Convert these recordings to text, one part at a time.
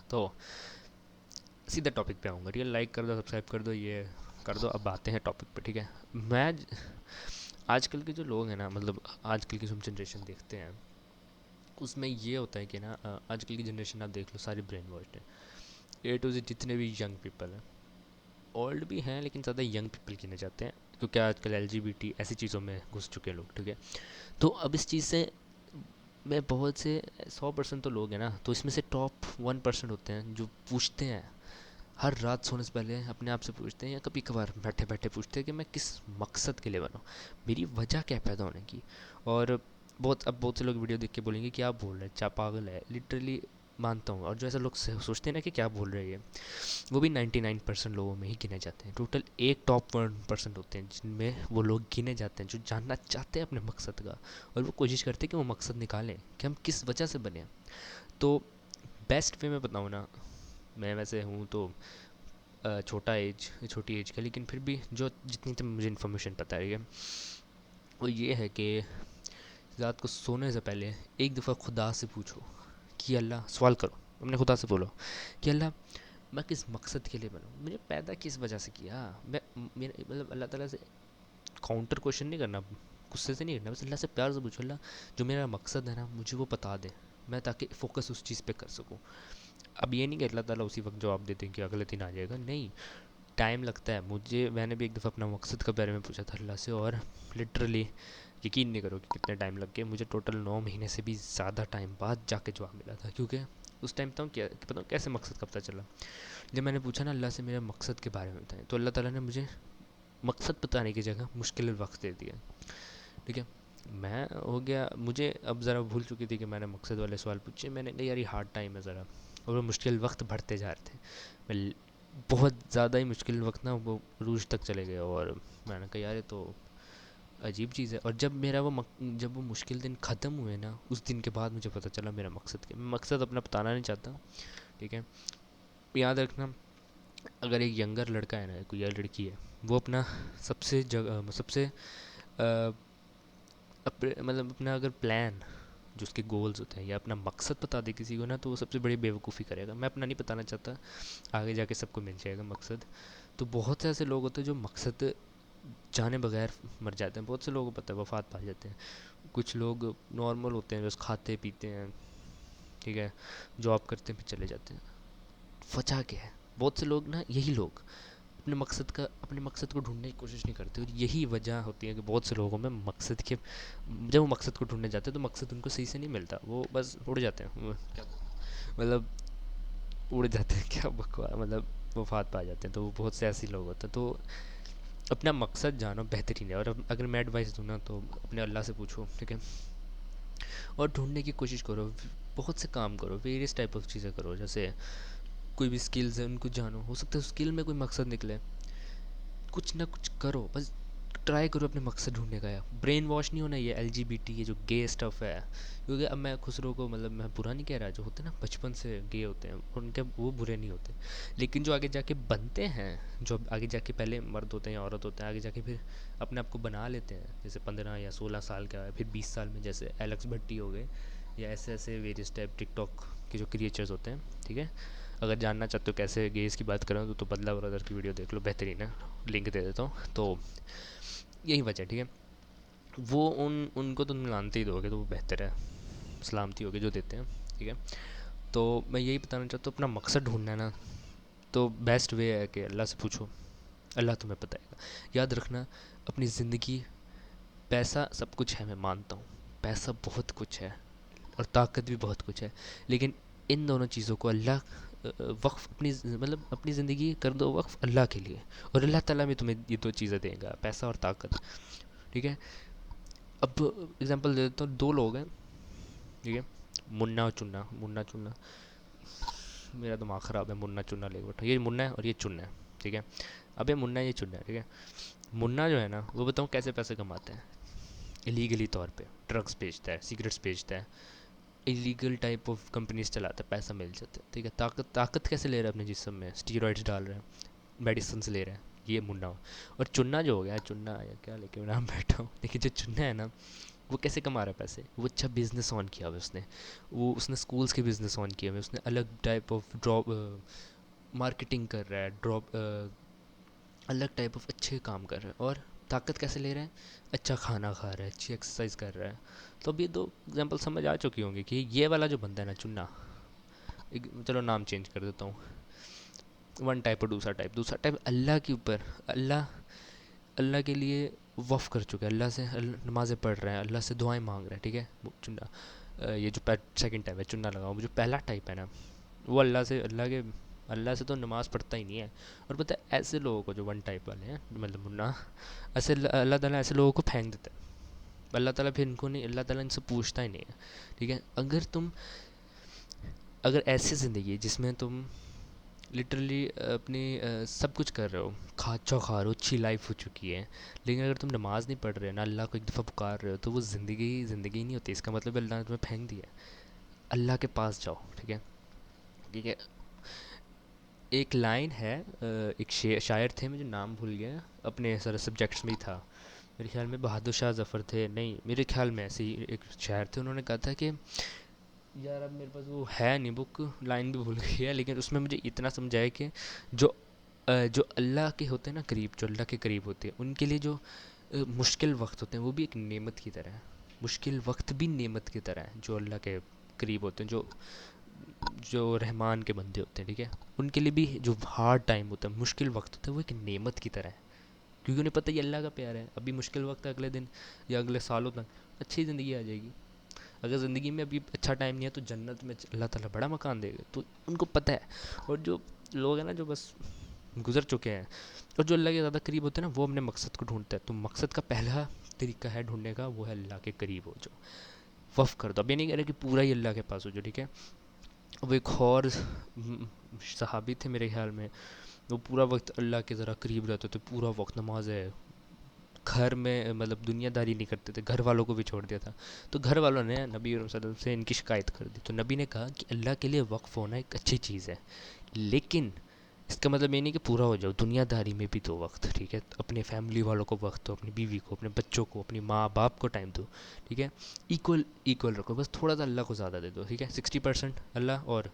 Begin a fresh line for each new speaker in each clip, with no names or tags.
تو سیدھا ٹاپک پہ آؤں گا، ٹھیک ہے؟ لائک کر دو، سبسکرائب کر دو، یہ کر دو. اب آتے ہیں ٹاپک پہ، ٹھیک ہے؟ میں آج کل کے جو لوگ ہیں نا، مطلب آج کل کی جو ہم جنریشن دیکھتے ہیں اس میں یہ ہوتا ہے کہ نا آج کل کی جنریشن آپ دیکھ لو ساری برین واشڈ ہے. اے ٹو زی جتنے بھی ینگ پیپل ہیں، اولڈ بھی ہیں لیکن زیادہ ینگ پیپل گنے جاتے ہیں، کیونکہ آج کل ایل جی بی ٹی ایسی چیزوں میں گھس چکے ہیں لوگ، ٹھیک ہے؟ تو اب اس چیز سے میں بہت سے 100% تو لوگ ہیں نا، تو اس میں سے ٹاپ 1% ہوتے ہیں جو پوچھتے ہیں ہر رات سونے سے پہلے، اپنے آپ سے پوچھتے ہیں یا کبھی کبھار بیٹھے بیٹھے پوچھتے ہیں کہ میں کس مقصد کے لیے بنا ہوں، میری وجہ کیا ہے پیدا ہونے کی. اور بہت سے لوگ ویڈیو دیکھ کے بولیں گے کیا بول رہے ہیں، چا پاگل ہے، لٹرلی مانتا ہوں. اور جو ایسے لوگ سوچتے ہیں نا کہ کیا بول رہے ہیں، وہ بھی 99% لوگوں میں ہی گنے جاتے ہیں. ٹوٹل ایک ٹاپ 1% ہوتے ہیں جن میں وہ لوگ گنے جاتے ہیں جو جاننا چاہتے ہیں اپنے مقصد کا، اور وہ کوشش کرتے ہیں کہ وہ مقصد نکالیں کہ ہم کس وجہ سے بنے. تو بیسٹ وے میں بتاؤں نا، میں ویسے ہوں تو چھوٹی ایج کا، لیکن پھر بھی جو جتنی تک مجھے انفارمیشن پتہ ہے وہ یہ ہے کہ رات کو سونے سے پہلے ایک دفعہ خدا سے پوچھو کہ اللہ، سوال کرو اپنے خدا سے، بولو کہ اللہ میں کس مقصد کے لیے بنوں، مجھے پیدا کس وجہ سے کیا. مطلب اللہ تعالیٰ سے کاؤنٹر کوشچن نہیں کرنا، غصے سے نہیں کرنا، بس اللہ سے پیار سے پوچھو، اللہ جو میرا مقصد ہے نا مجھے وہ بتا دے، میں تاکہ فوکس اس چیز پہ کر سکوں. اب یہ نہیں کہ اللہ تعالیٰ اسی وقت جواب دیتے ہیں کہ اگلے دن آ جائے گا، نہیں، ٹائم لگتا ہے. میں نے بھی ایک دفعہ اپنا مقصد کے بارے میں پوچھا تھا اللہ سے، اور لٹرلی یقین نہیں کرو کہ کتنے ٹائم لگ گئے مجھے، ٹوٹل 9 مہینے سے بھی زیادہ ٹائم بعد جا کے جواب ملا تھا. کیونکہ اس ٹائم پتہ کیسے مقصد کا پتہ چلا، جب میں نے پوچھا نا اللہ سے میرے مقصد کے بارے میں بتائیں، تو اللہ تعالیٰ نے مجھے مقصد بتانے کی جگہ مشکل وقت دے دیا، ٹھیک ہے؟ میں ہو گیا، مجھے اب ذرا بھول چکی تھی کہ میں نے مقصد والے سوال پوچھے، میں نے کہا یار یہ ہارڈ ٹائم ہے ذرا، اور وہ مشکل وقت بڑھتے جا رہے تھے. بہت زیادہ ہی مشکل وقت نا وہ عروج تک چلے گئے، اور میں نے کہا یار یہ تو عجیب چیز ہے. اور جب وہ مشکل دن ختم ہوئے نا، اس دن کے بعد مجھے پتہ چلا میرا مقصد کیا. میں مقصد اپنا بتانا نہیں چاہتا، ٹھیک ہے؟ یاد رکھنا، اگر ایک ینگر لڑکا ہے نا، کوئی یا لڑکی ہے، وہ اپنا سب سے مطلب اپنا اگر پلان جو اس کے گولز ہوتے ہیں یا اپنا مقصد بتا دے کسی کو نا، تو وہ سب سے بڑی بیوقوفی کرے گا. میں اپنا نہیں بتانا چاہتا، آگے جا کے سب کو مل جائے گا مقصد. تو بہت سے ایسے لوگ ہوتے ہیں جو مقصد جانے بغیر مر جاتے ہیں، بہت سے لوگوں کو پتہ ہے وفات پا جاتے ہیں. کچھ لوگ نارمل ہوتے ہیں، بس کھاتے پیتے ہیں، ٹھیک ہے، جاب کرتے ہیں پھر چلے جاتے ہیں. وجہ کیا ہے؟ بہت سے لوگ نا، یہی لوگ اپنے مقصد کو ڈھونڈنے کی کوشش نہیں کرتے، اور یہی وجہ ہوتی ہے کہ بہت سے لوگوں میں جب وہ مقصد کو ڈھونڈنے جاتے ہیں تو مقصد ان کو صحیح سے نہیں ملتا، وہ بس اڑ جاتے ہیں. مطلب اڑ جاتے ہیں، کیا بکواس، مطلب وفات پا جاتے ہیں. تو وہ بہت سے ایسے لوگ ہوتے ہیں. تو اپنا مقصد جانو بہترین ہے، اور اگر میں ایڈوائس دوں نا تو اپنے اللہ سے پوچھو، ٹھیک ہے؟ اور ڈھونڈنے کی کوشش کرو، بہت سے کام کرو، ویریس ٹائپ آف چیزیں کرو. جیسے کوئی بھی سکلز ہیں ان کو جانو، ہو سکتا ہے اسکل میں کوئی مقصد نکلے. کچھ نہ کچھ کرو، بس ٹرائی کرو اپنے مقصد ڈھونڈنے کا. برین واش نہیں ہونا یہ ایل جی بی ٹی، یہ جو گے اسٹف ہے. کیونکہ اب میں خسرو کو، مطلب میں برا نہیں کہہ رہا، جو ہوتے ہیں نا بچپن سے گے ہوتے ہیں ان کے وہ برے نہیں ہوتے، لیکن جو آگے جا کے بنتے ہیں، جو آگے جا کے پہلے مرد ہوتے ہیں یا عورت ہوتے ہیں، آگے جا کے پھر اپنے آپ کو بنا لیتے ہیں، جیسے 15 یا 16 سال کا ہے، پھر 20 سال میں، جیسے ایلیکس بھٹی ہو گئے، یا ایسے ویریس ٹائپ ٹک ٹاک کے جو کریچرز ہوتے ہیں، ٹھیک ہے؟ اگر جاننا چاہتے ہو کیسے گیز کی بات کروں تو بدلا برادر کی ویڈیو دیکھ لو، بہترین ہے، لنک دے دیتا ہوں. تو یہی وجہ، ٹھیک ہے؟ وہ ان کو تم جانتے ہی دو گے تو وہ بہتر ہے، سلامتی ہوگی جو دیتے ہیں، ٹھیک ہے؟ تو میں یہی بتانا چاہتا ہوں، اپنا مقصد ڈھونڈنا ہے نا، تو بیسٹ وے ہے کہ اللہ سے پوچھو، اللہ تمہیں بتائے گا. یاد رکھنا، اپنی زندگی، پیسہ سب کچھ ہے، میں مانتا ہوں پیسہ بہت کچھ ہے، اور طاقت بھی بہت کچھ ہے، لیکن ان دونوں چیزوں کو اللہ وقف، مطلب اپنی زندگی کر دو وقف اللہ کے لیے، اور اللہ تعالیٰ بھی تمہیں یہ دو چیزیں دے گا، پیسہ اور طاقت، ٹھیک ہے؟ اب اگزامپل دے دیتا ہوں، دو لوگ ہیں، ٹھیک ہے؟ منا چننا، میرا دماغ خراب ہے، منا چننا لے بیٹھا، یہ منا ہے اور یہ چننا ہے، ٹھیک ہے؟ اب یہ منا ہے، یہ چننا ہے، ٹھیک ہے؟ منا جو ہے نا، وہ بتاؤں کیسے پیسے کماتے ہیں؟ ایلیگلی طور پہ ڈرگس بیچتا ہے، سگریٹس بیچتا ہے، ایلیگل ٹائپ آف کمپنیز چلاتا ہے، پیسہ مل جاتا ہے، ٹھیک ہے؟ طاقت کیسے لے رہا ہے اپنے جسم میں؟ اسٹیرائڈس ڈال رہے ہیں، میڈیسنس لے رہے ہیں، یہ منا ہو. اور چننا جو ہو گیا، چننا یا کیا لے کے نام بیٹھا ہوں، لیکن جو چننا ہے نا، وہ کیسے کما رہا ہے پیسے؟ وہ اچھا بزنس آن کیا ہوا ہے اس نے، وہ اس نے اسکولس کے بزنس آن کیے ہوئے، اس نے الگ ٹائپ آف ڈراپ مارکیٹنگ کر رہا ہے، ڈراپ الگ ٹائپ آف اچھے کام کر رہا ہے، اور طاقت کیسے لے رہا ہے؟ اچھا کھانا کھا رہا ہے، اچھی ایکسرسائز کر رہا ہے. تو اب یہ دو اگزامپل سمجھ آ چکی ہوں گی کہ یہ والا جو بندہ ہے نا چننا، چلو نام چینج کر دیتا ہوں، ون ٹائپ اور دوسرا ٹائپ اللہ کے اوپر، اللہ کے لیے وف کر چکا ہے، اللہ سے نمازیں پڑھ رہے ہیں، اللہ سے دعائیں مانگ رہے ہیں، ٹھیک ہے. وہ چننا یہ جو سیکنڈ ٹائپ ہے چننا لگاؤ، جو پہلا ٹائپ ہے نا وہ اللہ سے تو نماز پڑھتا ہی نہیں ہے. اور پتہ ہے ایسے لوگوں کو جو ون ٹائپ والے ہیں مطلب منا، ایسے اللہ تعالیٰ ایسے لوگوں کو پھینک دیتا ہے. اللہ تعالیٰ پھر ان کو نہیں، اللہ تعالیٰ ان سے پوچھتا ہی نہیں ہے. ٹھیک ہے، اگر ایسی زندگی ہے جس میں تم لٹرلی اپنی سب کچھ کر رہے ہو، اچھا کھا رہے ہو، اچھی لائف ہو چکی ہے، لیکن اگر تم نماز نہیں پڑھ رہے نا، اللہ کو ایک دفعہ پکار رہے ہو، تو وہ زندگی نہیں ہوتی. اس کا مطلب اللہ نے تمہیں پھینک دیا ہے. اللہ کے پاس جاؤ. ٹھیک ہے، ٹھیک ہے. ایک لائن ہے، ایک شاعر تھے، مجھے نام بھول گیا، اپنے سارے سبجیکٹس میں ہی تھا، میرے خیال میں بہادر شاہ ظفر تھے، نہیں میرے خیال میں ایسے ہی ایک شاعر تھے. انہوں نے کہا تھا کہ یار اب میرے پاس وہ ہے نہیں بک، لائن بھی بھول گئی ہے، لیکن اس میں مجھے اتنا سمجھایا کہ جو جو اللہ کے ہوتے ہیں نا قریب، جو اللہ کے قریب ہوتے ہیں، ان کے لیے جو مشکل وقت ہوتے ہیں وہ بھی ایک نعمت کی طرح ہے. مشکل وقت بھی نعمت کی طرح ہے. جو اللہ کے قریب ہوتے ہیں، جو رحمان کے بندے ہوتے ہیں، ٹھیک ہے، ان کے لیے بھی جو ہارڈ ٹائم ہوتا ہے، مشکل وقت ہوتا ہے، وہ ایک نعمت کی طرح ہے. کیونکہ انہیں پتہ یہ اللہ کا پیار ہے. ابھی مشکل وقت ہے، اگلے دن یا اگلے سالوں تک اچھی زندگی آ جائے گی. اگر زندگی میں ابھی اچھا ٹائم نہیں ہے تو جنت میں اللہ تعالیٰ بڑا مکان دے گا. تو ان کو پتہ ہے. اور جو لوگ ہیں نا جو بس گزر چکے ہیں اور جو اللہ کے زیادہ قریب ہوتے ہیں نا، وہ اپنے مقصد کو ڈھونڈتے ہیں. تو مقصد کا پہلا طریقہ ہے ڈھونڈنے کا، وہ ہے اللہ کے قریب ہو جو وف کر دو. اب یہ نہیں کہہ رہے کہ پورا ہی اللہ کے پاس ہو جو، ٹھیک ہے. وہ ایک اور صحابی تھے میرے خیال میں، وہ پورا وقت اللہ کے ذرا قریب رہتے تھے، پورا وقت نماز ہے، گھر میں مطلب دنیا داری نہیں کرتے تھے، گھر والوں کو بھی چھوڑ دیا تھا. تو گھر والوں نے نبی صلی اللہ علیہ وسلم سے ان کی شکایت کر دی. تو نبی نے کہا کہ اللہ کے لیے وقف ہونا ایک اچھی چیز ہے، لیکن اس کا مطلب یہ نہیں کہ پورا ہو جاؤ، دنیا داری میں بھی دو وقت. ٹھیک ہے، اپنے فیملی والوں کو وقت دو، اپنی بیوی کو، اپنے بچوں کو، اپنی ماں باپ کو ٹائم دو. ٹھیک ہے، ایکول رکھو، بس تھوڑا سا اللہ کو زیادہ دے دو. ٹھیک ہے، 60% اللہ اور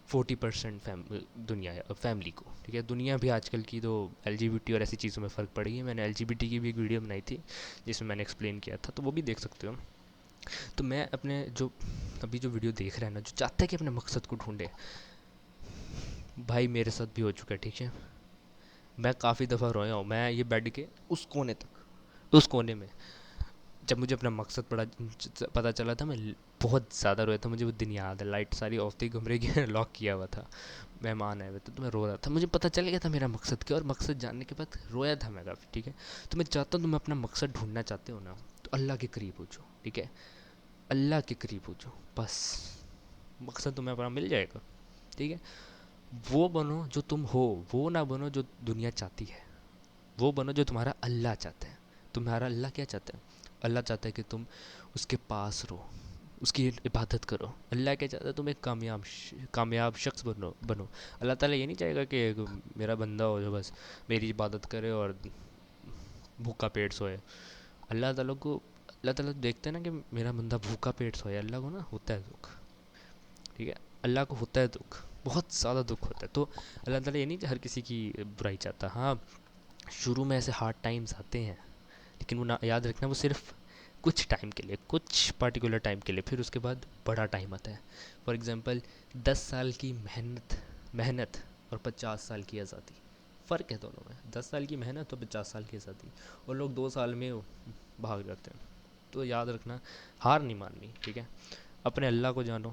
40% دنیا ہے فیملی کو. ٹھیک ہے، دنیا بھی آج کل کی تو ایل جی بی ٹی اور ایسی چیزوں میں فرق پڑ گئی ہے. میں نے ایل جی بی ٹی کی بھی ایک ویڈیو بنائی تھی جس میں میں نے ایکسپلین کیا تھا، تو وہ بھی دیکھ سکتے ہو. تو میں اپنے جو ابھی جو ویڈیو دیکھ رہے ہیں نا، جو چاہتا ہے کہ اپنے مقصد کو ڈھونڈے، بھائی میرے ساتھ بھی ہو چکا ہے. ٹھیک ہے، میں کافی دفعہ رویا ہوں. میں یہ بیڈ کے اس کونے میں جب مجھے اپنا مقصد پتہ چلا تھا، میں بہت زیادہ رویا تھا. مجھے وہ دن یاد ہے، لائٹ ساری آف تھی، کمرے کی لاک کیا ہوا تھا، مہمان آئے ہوئے تھے، تو میں رو رہا تھا. مجھے پتہ چل گیا تھا میرا مقصد کیا، اور مقصد جاننے کے بعد رویا تھا میں کافی. ٹھیک ہے، تو میں چاہتا ہوں تم اپنا مقصد ڈھونڈنا چاہتے ہو نا، تو اللہ کے قریب ہو جاؤ. ٹھیک ہے، اللہ کے قریب ہو جاؤ، بس مقصد تمہیں اپنا مل جائے گا. ٹھیک ہے، وہ بنو جو تم ہو، وہ نہ بنو جو دنیا چاہتی ہے، وہ بنو جو تمہارا اللہ چاہتا ہے. تمہارا اللہ کیا چاہتا ہے؟ اللہ چاہتا ہے کہ تم اس کے پاس رہو، اس کی عبادت کرو. اللہ کیا چاہتا ہے؟ تم ایک کامیاب شخص بنو. اللہ تعالیٰ یہ نہیں چاہے گا کہ میرا بندہ ہو جو بس میری عبادت کرے اور بھوکا پیٹ سوئے. اللہ تعالیٰ دیکھتے ہیں نا کہ میرا بندہ بھوکا پیٹ سوئے، اللہ کو نا ہوتا ہے دکھ. ٹھیک ہے، اللہ کو ہوتا ہے دکھ، بہت زیادہ دکھ ہوتا ہے. تو اللہ تعالیٰ یہ نہیں کہ ہر کسی کی برائی چاہتا. ہاں، شروع میں ایسے ہارڈ ٹائمز آتے ہیں، لیکن وہ یاد رکھنا وہ صرف کچھ ٹائم کے لیے، کچھ پارٹیکولر ٹائم کے لیے، پھر اس کے بعد بڑا ٹائم آتا ہے. فار ایگزامپل 10 سال کی محنت اور 50 سال کی آزادی، فرق ہے دونوں میں. 10 سال کی محنت اور 50 سال کی آزادی، اور لوگ 2 سال میں بھاگ جاتے ہیں. تو یاد رکھنا، ہار نہیں ماننی. ٹھیک ہے، اپنے اللہ کو جانو.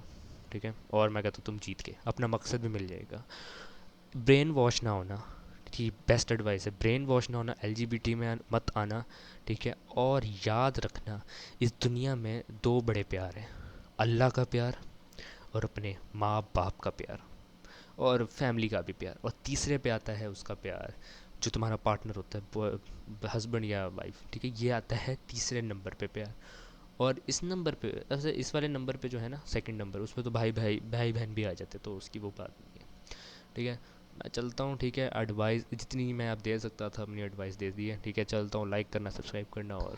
ٹھیک ہے، اور میں کہتا ہوں تم جیت کے اپنا مقصد بھی مل جائے گا. برین واش نہ ہونا، ٹھیک، بیسٹ ایڈوائس ہے. برین واش نہ ہونا، ایل جی بی ٹی میں مت آنا. ٹھیک ہے، اور یاد رکھنا اس دنیا میں 2 بڑے پیار ہیں، اللہ کا پیار اور اپنے ماں باپ کا پیار، اور فیملی کا بھی پیار. اور تیسرے پہ آتا ہے اس کا پیار جو تمہارا پارٹنر ہوتا ہے، ہسبینڈ یا وائف. ٹھیک ہے، یہ آتا ہے تیسرے نمبر پہ پیار. اور اس نمبر پہ ایسے اس والے نمبر پہ جو ہے نا سیکنڈ نمبر، اس پہ تو بھائی بہن بھی آ جاتے، تو اس کی وہ بات نہیں ہے. ٹھیک ہے، میں چلتا ہوں. ٹھیک ہے، ایڈوائس جتنی میں آپ دے سکتا تھا اپنی ایڈوائس دے دی ہے. ٹھیک ہے، چلتا ہوں. لائک کرنا، سبسکرائب کرنا، اور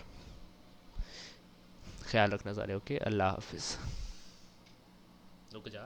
خیال رکھنا سارے، اوکے، اللہ حافظ۔ رک جا۔